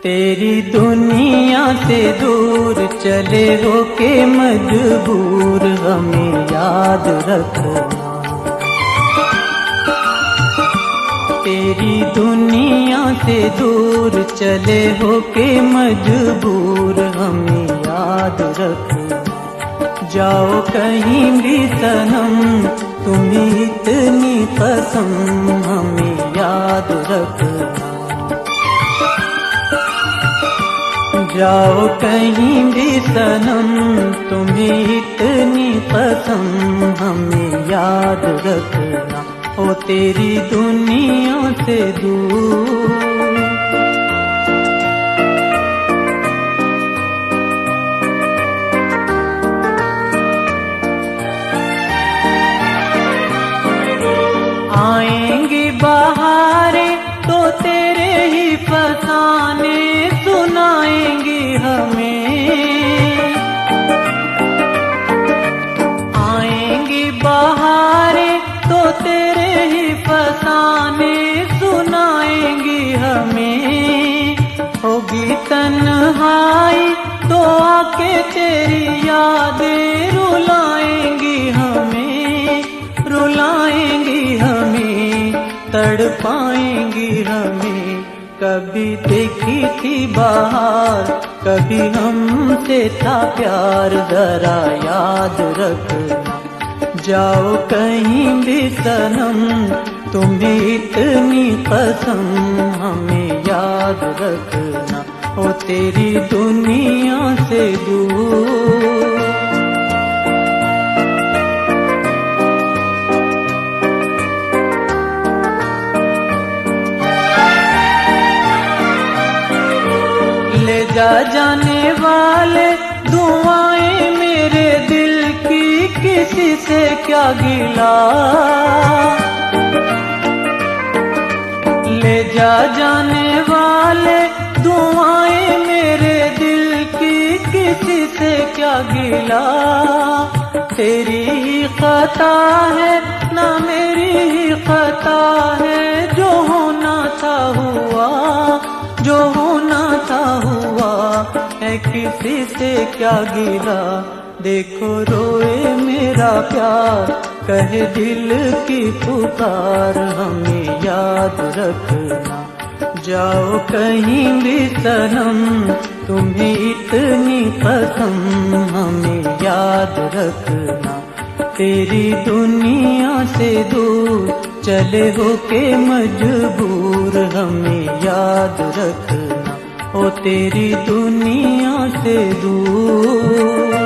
तेरी दुनिया से दूर चले हो के मजबूर हमें याद रखना। तेरी दुनिया से दूर चले हो के मजबूर हमें याद रखना। जाओ कहीं भी सनम तुम्हें इतनी कसम हमें याद रखना। जाओ कहीं भी सनम तुम्हें इतनी कसम हमें याद रखना। ओ तेरी दुनिया से दूर आएंगी बहारें तो तेरे ही फसाने सुनाएंगी हमें। आएंगी बहारें तो तेरे ही फसाने सुनाएंगी हमें। होगी तन्हाई तो आके तेरी यादें रुलाएंगी हमें, रुलाएंगी हमें, तड़पाएंगी हमें। कभी देखी थी बहार कभी हमसे था प्यार जरा याद रखना। जाओ कहीं भी सनम तुम्हें इतनी कसम हमें याद रखना। ओ तेरी दुनिया से दूर ले जा जाने वाले दुआएं मेरे दिल की किसी से क्या गिला। ले जा जाने वाले दुआएं मेरे दिल की किसी से क्या गिला। तेरी ही खता है ना मेरी ही खता है, जो होना था हुआ, जो होना था हुआ है, किसी से क्या गिला। देखो रोए मेरा प्यार कहे दिल की पुकार हमें याद रखना। जाओ कहीं भी सनम तुम्हें इतनी कसम हमें याद रखना। तेरी दुनिया से दूर चले हो के मजबूर हमें याद रखना। ओ तेरी दुनिया से दूर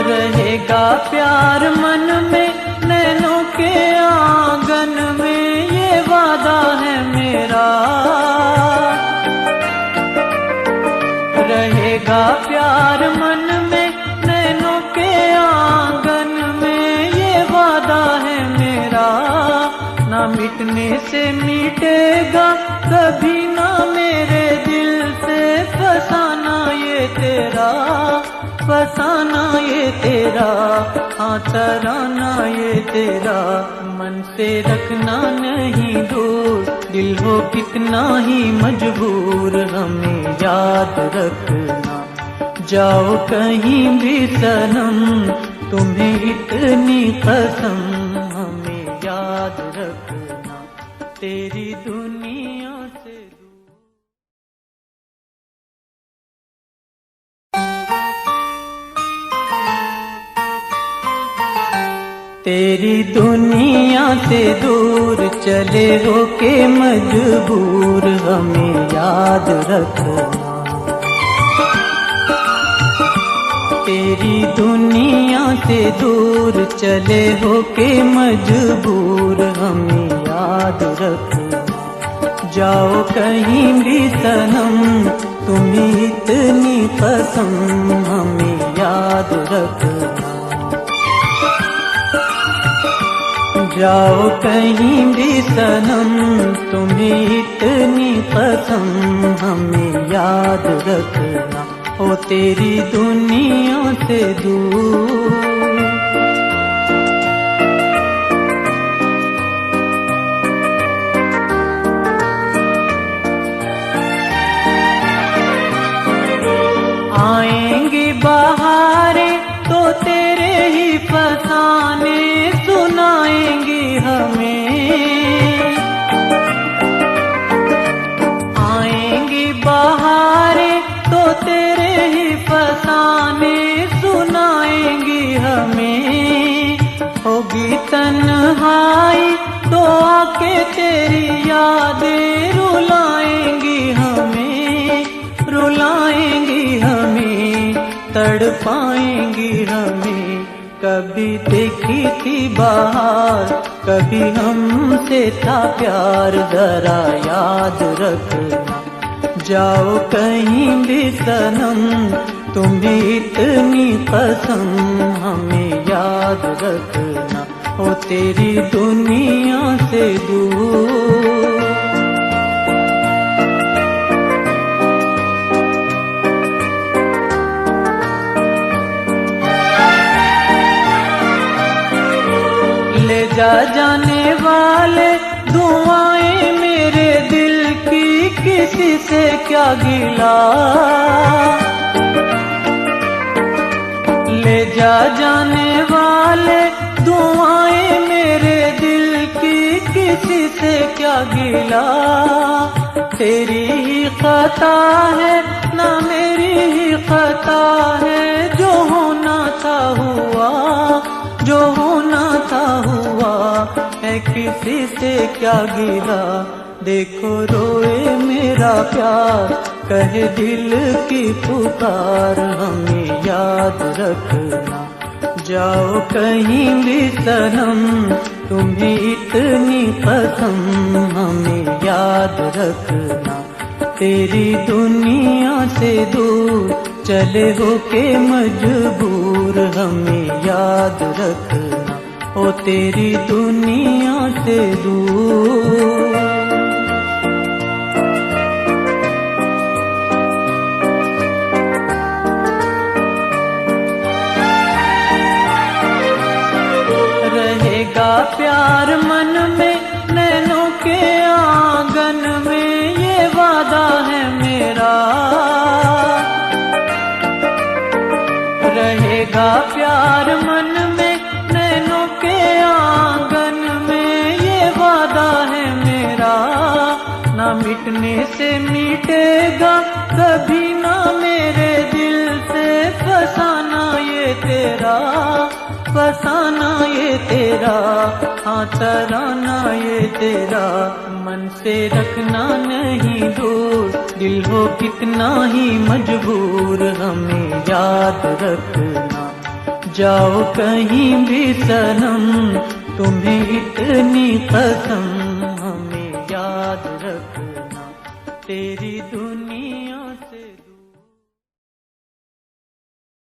रहेगा प्यार मन में नैनों के आंगन में, ये वादा है मेरा। रहेगा प्यार मन में नैनों के आंगन में, ये वादा है मेरा। ना मिटने से मिटेगा कभी ना मेरे दिल से, फसाना ये तेरा, फसाना ये तेरा, हाँ तराना ये तेरा। मन से रखना नहीं दूर, दिल हो कितना ही मजबूर हमें याद रखना। जाओ कहीं भी सनम तुम्हें इतनी कसम हमें याद रखना। तेरी दुनिया से तेरी दुनिया से दूर चले हो के मजबूर हमें याद रखना। तेरी दुनिया से दूर चले हो के मजबूर हमें याद रखना। जाओ कहीं भी सनम तुम्हें इतनी कसम हमें याद रखना। जाओ कहीं भी सनम तुम्हें इतनी कसम हमें याद रखना। ओ तेरी दुनिया से दूर। आएंगी बहारें तो तेरे ही फसाने सुनाएंगी हमें। आएंगी बहारें तो तेरे ही फसाने सुनाएंगी हमें। होगी तन्हाई तो आके तेरी यादें रुलाएंगी हमें, रुलाएंगी हमें, तड़पाएंगी हमें। कभी देखी थी बहार, कभी हमसे था प्यार, जरा याद रखना। जाओ कहीं भी सनम, तुम्हें इतनी कसम, हमें याद रखना। ओ तेरी दुनिया से दूर। ले जा जाने वाले दुआएं मेरे दिल की, किसी से क्या गिला। ले जा जाने वाले दुआएं मेरे दिल की, किसी से क्या गिला। तेरी ही खता है ना मेरी ही खता है, जो होना था हुआ, जो होना था हुआ है, किसी से क्या गिला। देखो रोए मेरा प्यार, कहे दिल की पुकार, हमें याद रखना। जाओ कहीं भी सनम, तुम्हें इतनी कसम, हमें याद रखना। तेरी दुनिया से दूर चले हो के मजबूर, हमें याद रखना। ओ तेरी दुनिया से दूर। रहेगा प्यार मन में, नैनों के आंगन में, ये वादा है मेरा। रहेगा प्यार मन में, नैनों के आंगन में, ये वादा है मेरा। ना मिटने से मिटेगा कभी ना मेरे दिल से, फसाना ये तेरा, फसाना ये तेरा, हाँ तराना ये तेरा। मन से रखना नहीं दूर, दिल हो कितना ही मजबूर, हमें याद रखना। जाओ कहीं भी सनम, तुम्हें इतनी कसम,